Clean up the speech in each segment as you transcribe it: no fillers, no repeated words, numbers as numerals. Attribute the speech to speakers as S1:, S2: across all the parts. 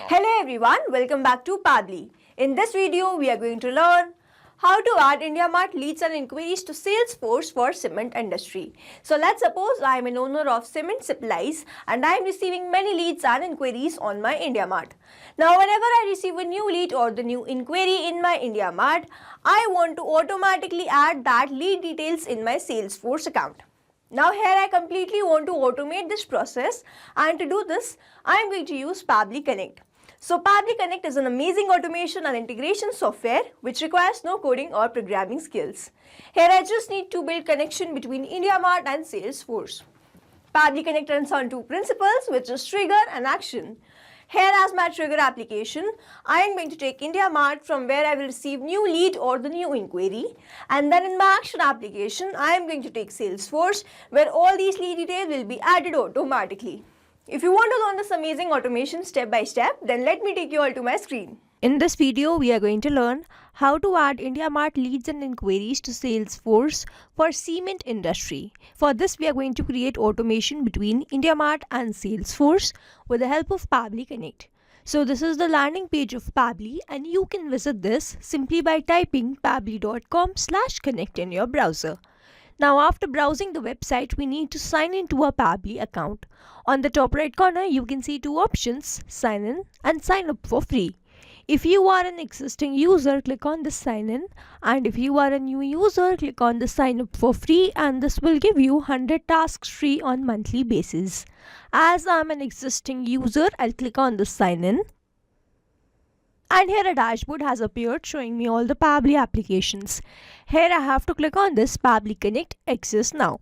S1: Hello everyone, welcome back to Pabbly. In this video, we are going to learn how to add IndiaMart leads and inquiries to Salesforce for cement industry. So let's suppose I am an owner of cement supplies and I am receiving many leads and inquiries on my IndiaMart. Now whenever I receive a new lead or the new inquiry in my IndiaMart, I want to automatically add that lead details in my Salesforce account. Now here I completely want to automate this process, and to do this I am going to use Pabbly Connect. So Pabbly Connect is an amazing automation and integration software which requires no coding or programming skills. Here I just need to build connection between IndiaMart and Salesforce. Pabbly Connect runs on two principles, which is trigger and action. Here as my trigger application, I am going to take IndiaMart from where I will receive new lead or the new inquiry, and then in my action application, I am going to take Salesforce where all these lead details will be added automatically. If you want to learn this amazing automation step by step, then let me take you all to my screen. In this video, we are going to learn how to add IndiaMart leads and inquiries to Salesforce for cement industry. For this, we are going to create automation between IndiaMart and Salesforce with the help of Pabbly Connect. So this is the landing page of Pabbly, and you can visit this simply by typing pabbly.com/connect in your browser. Now after browsing the website, we need to sign into a Pabbly account. On the top right corner, you can see two options, sign in and sign up for free. If you are an existing user, click on the sign in, and if you are a new user, click on the sign up for free, and this will give you 100 tasks free on monthly basis. As I am an existing user, I'll click on the sign in. And here a dashboard has appeared showing me all the Pabbly applications. Here I have to click on this Pabbly Connect Access Now.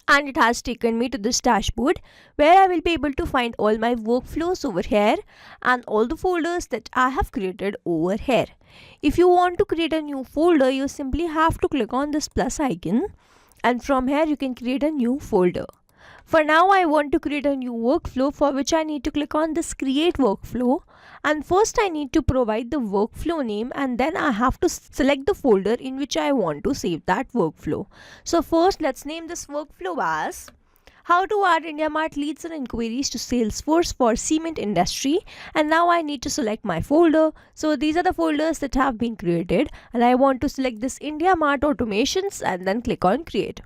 S1: And it has taken me to this dashboard where I will be able to find all my workflows over here and all the folders that I have created over here. If you want to create a new folder, you simply have to click on this plus icon, and from here you can create a new folder. For now, I want to create a new workflow, for which I need to click on this create workflow, and first I need to provide the workflow name, and then I have to select the folder in which I want to save that workflow. So first let's name this workflow as how to add IndiaMart leads and inquiries to Salesforce for cement industry, and now I need to select my folder. So these are the folders that have been created, and I want to select this IndiaMart automations and then click on create.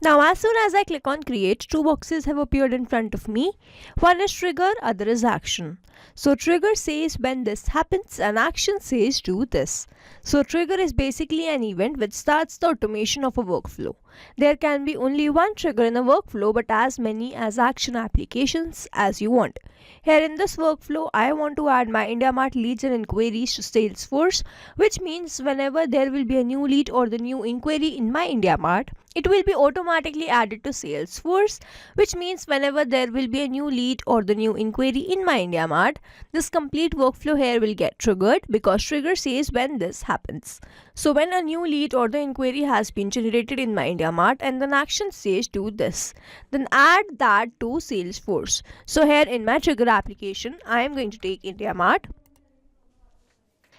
S1: Now as soon as I click on create, two boxes have appeared in front of me. One is trigger, other is action. So trigger says when this happens and action says do this. So trigger is basically an event which starts the automation of a workflow. There can be only one trigger in a workflow, but as many as action applications as you want. Here in this workflow, I want to add my IndiaMart leads and inquiries to Salesforce, which means whenever there will be a new lead or the new inquiry in my IndiaMart, it will be automatically added to Salesforce, which means whenever there will be a new lead or the new inquiry in my IndiaMart, this complete workflow here will get triggered, because trigger says when this happens. So when a new lead or the inquiry has been generated in my IndiaMart and then action says do this, then add that to Salesforce. So here in my trigger application, I am going to take IndiaMart.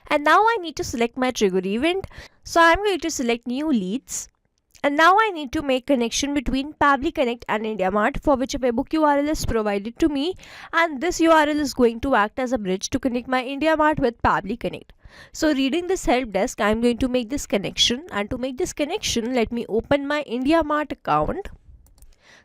S1: And now I need to select my trigger event. So I am going to select new leads. And now I need to make connection between Pabbly Connect and IndiaMart, for which a webhook URL is provided to me, and this URL is going to act as a bridge to connect my IndiaMart with Pabbly Connect. So reading this help desk, I am going to make this connection, and to make this connection, let me open my IndiaMart account.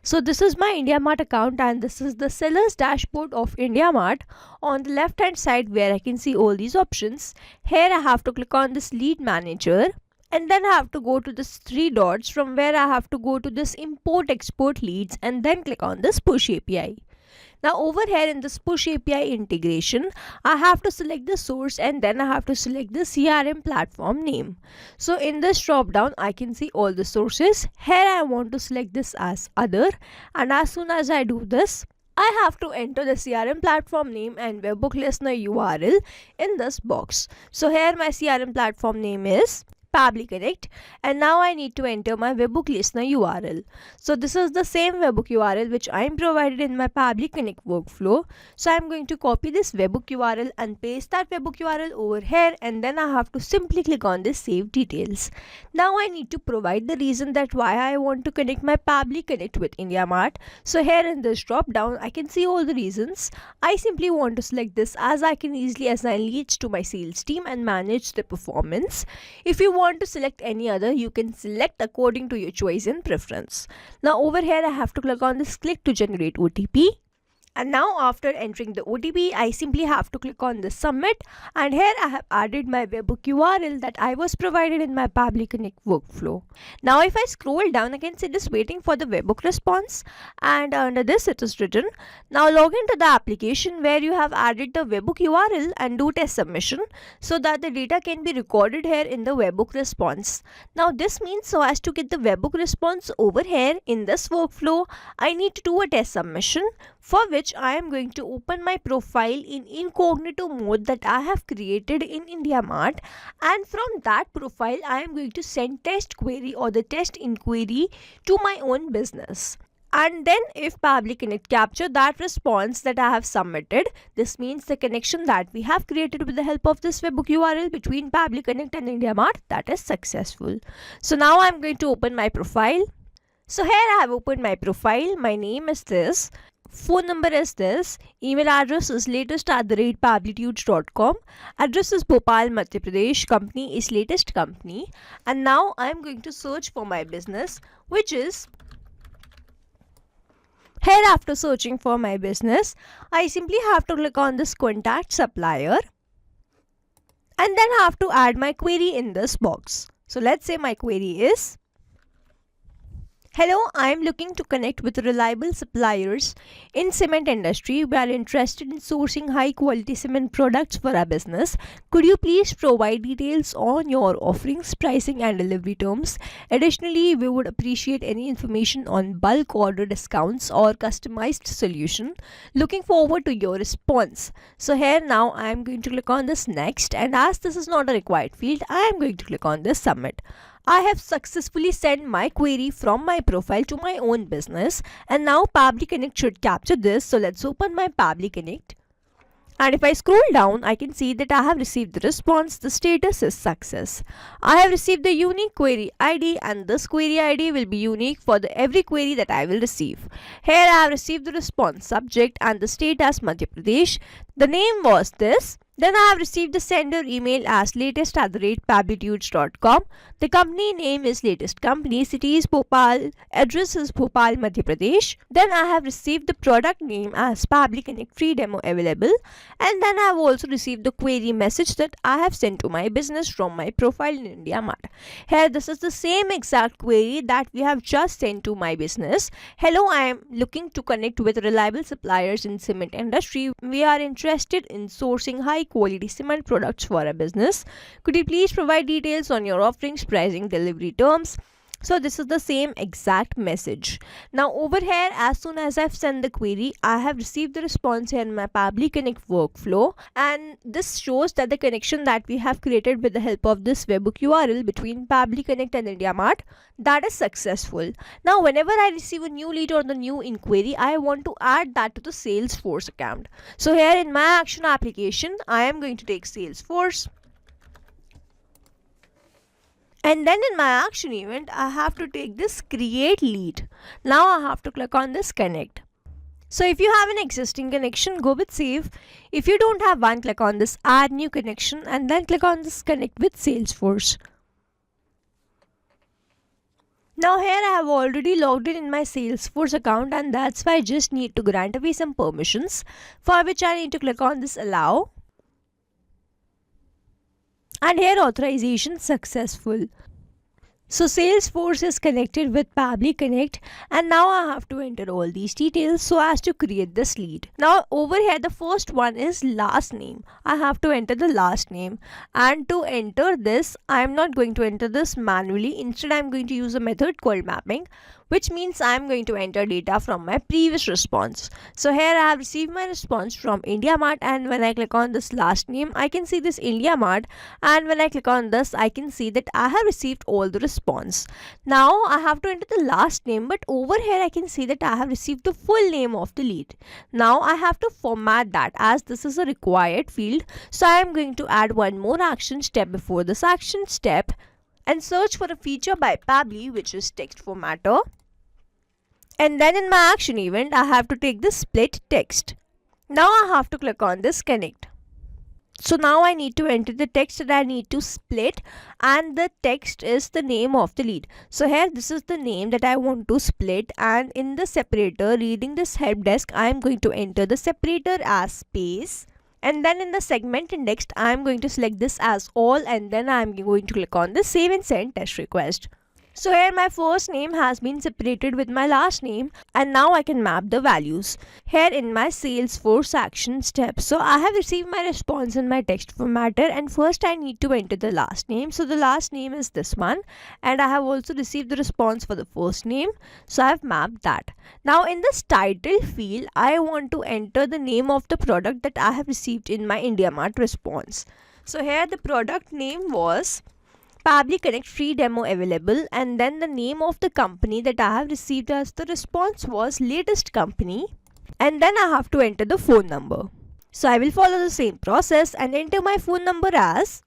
S1: So this is my IndiaMart account, and this is the seller's dashboard of IndiaMart. On the left hand side where I can see all these options, here I have to click on this lead manager. And then I have to go to this three dots, from where I have to go to this import export leads, and then click on this push API. Now over here in this push API integration, I have to select the source, and then I have to select the CRM platform name. So in this drop down, I can see all the sources. Here I want to select this as other, and as soon as I do this, I have to enter the CRM platform name and webhook listener URL in this box. So here my CRM platform name is Pabbly Connect, and now I need to enter my webhook listener URL. So this is the same webhook URL which I am provided in my Pabbly Connect workflow. So I'm going to copy this webhook URL and paste that webhook URL over here, and then I have to simply click on this save details. Now I need to provide the reason that why I want to connect my Pabbly Connect with IndiaMart. So here in this drop down I can see all the reasons. I simply want to select this as I can easily assign leads to my sales team and manage the performance. If you want to select any other, you can select according to your choice and preference. Now over here I have to click on this click to generate OTP. And now after entering the OTP, I simply have to click on the submit, and here I have added my webhook URL that I was provided in my Pabbly Connect workflow. Now if I scroll down, I can see this waiting for the webhook response, and under this it is written, now log into the application where you have added the webhook URL and do test submission so that the data can be recorded here in the webhook response. Now this means so as to get the webhook response over here in this workflow, I need to do a test submission, for which I am going to open my profile in incognito mode that I have created in IndiaMart, and from that profile I am going to send test query or the test inquiry to my own business. And then if Pabbly Connect capture that response that I have submitted, this means the connection that we have created with the help of this webhook URL between Pabbly Connect and IndiaMart, that is successful. So now I am going to open my profile. So here I have opened my profile. My name is this. Phone number is this, email address is latest@pablitudes.com, address is Bhopal, Madhya Pradesh, company is latest company, and now I am going to search for my business, which is here. After searching for my business, I simply have to click on this contact supplier and then have to add my query in this box. So let's say my query is, hello, I am looking to connect with reliable suppliers in cement industry. We are interested in sourcing high quality cement products for our business. Could you please provide details on your offerings, pricing and delivery terms? Additionally, we would appreciate any information on bulk order discounts or customized solution. Looking forward to your response. So here now I am going to click on this next, and as this is not a required field, I am going to click on this submit. I have successfully sent my query from my profile to my own business, and now Pabbly Connect should capture this. So let's open my Pabbly Connect, and if I scroll down I can see that I have received the response. The status is success. I have received the unique query ID, and this query ID will be unique for every query that I will receive. Here I have received the response subject and the state as Madhya Pradesh. The name was this. Then I have received the sender email as latest@pablitudes.com. The company name is latest company, city is Bhopal, address is Bhopal, Madhya Pradesh. Then I have received the product name as Pabbly Connect free demo available, and then I have also received the query message that I have sent to my business from my profile in IndiaMart. Here this is the same exact query that we have just sent to my business. Hello, I am looking to connect with reliable suppliers in cement industry. We are interested in sourcing high quality cement products for a business. Could you please provide details on your offerings, pricing, delivery terms? So this is the same exact message. Now over here, as soon as I've sent the query, I have received the response here in my Pabbly Connect workflow, and this shows that the connection that we have created with the help of this webhook URL between Pabbly Connect and IndiaMart, that is successful. Now whenever I receive a new lead or the new inquiry, I want to add that to the Salesforce account. So here in my action application, I am going to take Salesforce. And then in my action event, I have to take this create lead. Now I have to click on this connect. So if you have an existing connection, go with save. If you don't have one, click on this add new connection and then click on this connect with Salesforce. Now here I have already logged in my Salesforce account, and that's why I just need to grant away some permissions, for which I need to click on this allow. And here authorization successful. So Salesforce is connected with Pabbly Connect, and now I have to enter all these details so as to create this lead. Now over here the first one is last name. I have to enter the last name, and to enter this I am not going to enter this manually. Instead I am going to use a method called mapping. which means I am going to enter data from my previous response. So here I have received my response from IndiaMart, and when I click on this last name, I can see this IndiaMart, and when I click on this, I can see that I have received all the response. Now I have to enter the last name, but over here I can see that I have received the full name of the lead. Now I have to format that as this is a required field. So I am going to add one more action step before this action step and search for a feature by Pabbly, which is text formatter. And then in my action event, I have to take the split text. Now I have to click on this connect. So now I need to enter the text that I need to split, and the text is the name of the lead. So here this is the name that I want to split, and in the separator reading this help desk, I am going to enter the separator as space. And then in the segment index, I am going to select this as all, and then I am going to click on the save and send test request. So here my first name has been separated with my last name, and now I can map the values. Here in my Salesforce action step, so I have received my response in my text formatter, and first I need to enter the last name. So the last name is this one, and I have also received the response for the first name, so I have mapped that. Now in this title field, I want to enter the name of the product that I have received in my IndiaMart response. So here the product name was Pabbly Connect free demo available, and then the name of the company that I have received as the response was latest company, and then I have to enter the phone number. So I will follow the same process and enter my phone number as.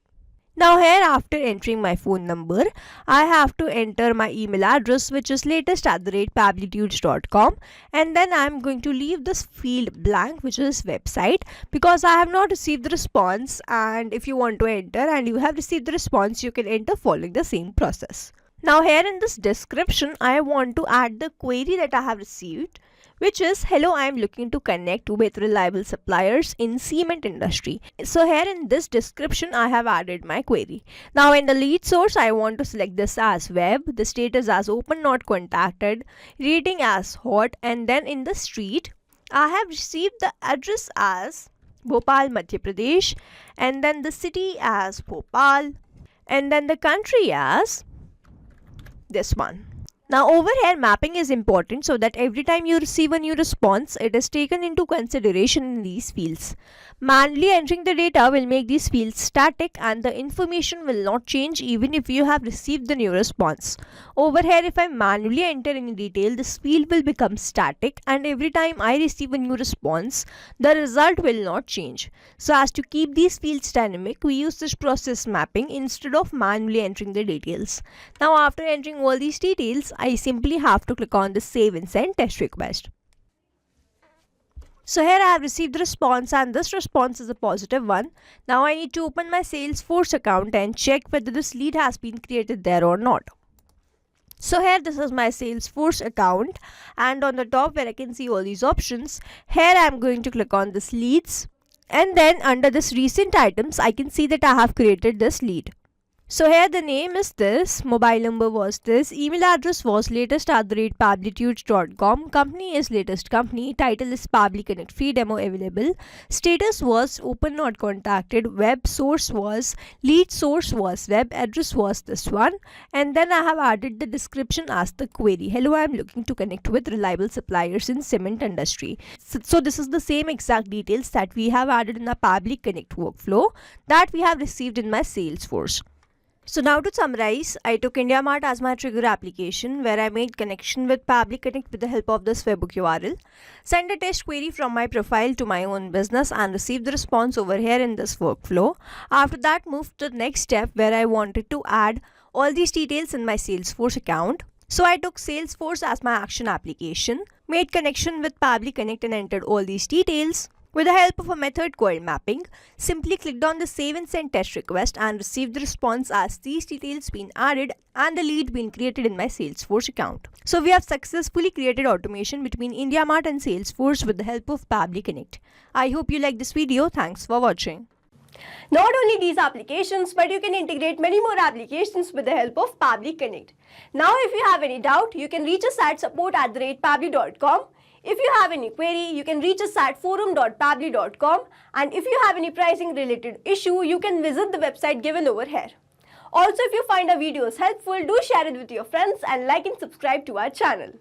S1: Now here after entering my phone number, I have to enter my email address, which is latest@pabblytudes.com, and then I am going to leave this field blank, which is website, because I have not received the response. And if you want to enter and you have received the response, you can enter following the same process. Now here in this description, I want to add the query that I have received, which is, hello, I am looking to connect with reliable suppliers in cement industry. So here in this description, I have added my query. Now in the lead source, I want to select this as web, the status as open not contacted, rating as hot, and then in the street, I have received the address as Bhopal, Madhya Pradesh, and then the city as Bhopal, and then the country as this one. Now over here, mapping is important so that every time you receive a new response, it is taken into consideration in these fields. Manually entering the data will make these fields static, and the information will not change even if you have received the new response. Over here, if I manually enter any detail, this field will become static, and every time I receive a new response, the result will not change. So as to keep these fields dynamic, we use this process mapping instead of manually entering the details. Now after entering all these details, I simply have to click on the save and send test request. So here I have received the response, and this response is a positive one. Now I need to open my Salesforce account and check whether this lead has been created there or not. So here this is my Salesforce account, and on the top where I can see all these options, here I am going to click on this leads, and then under this recent items, I can see that I have created this lead. So here the name is this, mobile number was this, email address was latest@pabblytudes.com, company is latest company, title is Pabbly Connect free demo available, status was open not contacted, web source was, lead source was web, address was this one, and then I have added the description as the query. Hello, I am looking to connect with reliable suppliers in cement industry. So this is the same exact details that we have added in the Pabbly Connect workflow that we have received in my Salesforce. So now to summarize, I took IndiaMart as my trigger application, where I made connection with Pabbly Connect with the help of this webhook URL, sent a test query from my profile to my own business, and received the response over here in this workflow. After that, moved to the next step where I wanted to add all these details in my Salesforce account. So I took Salesforce as my action application, made connection with Pabbly Connect and entered all these details. With the help of a method called mapping, simply clicked on the save and send test request and received the response as these details been added and the lead been created in my Salesforce account. So we have successfully created automation between IndiaMart and Salesforce with the help of Pabbly Connect. I hope you like this video. Thanks for watching. Not only these applications, but you can integrate many more applications with the help of Pabbly Connect. Now if you have any doubt, you can reach us at support@pabbly.com. If you have any query, you can reach us at forum.pabbly.com, and if you have any pricing related issue, you can visit the website given over here. Also, if you find our videos helpful, do share it with your friends and like and subscribe to our channel.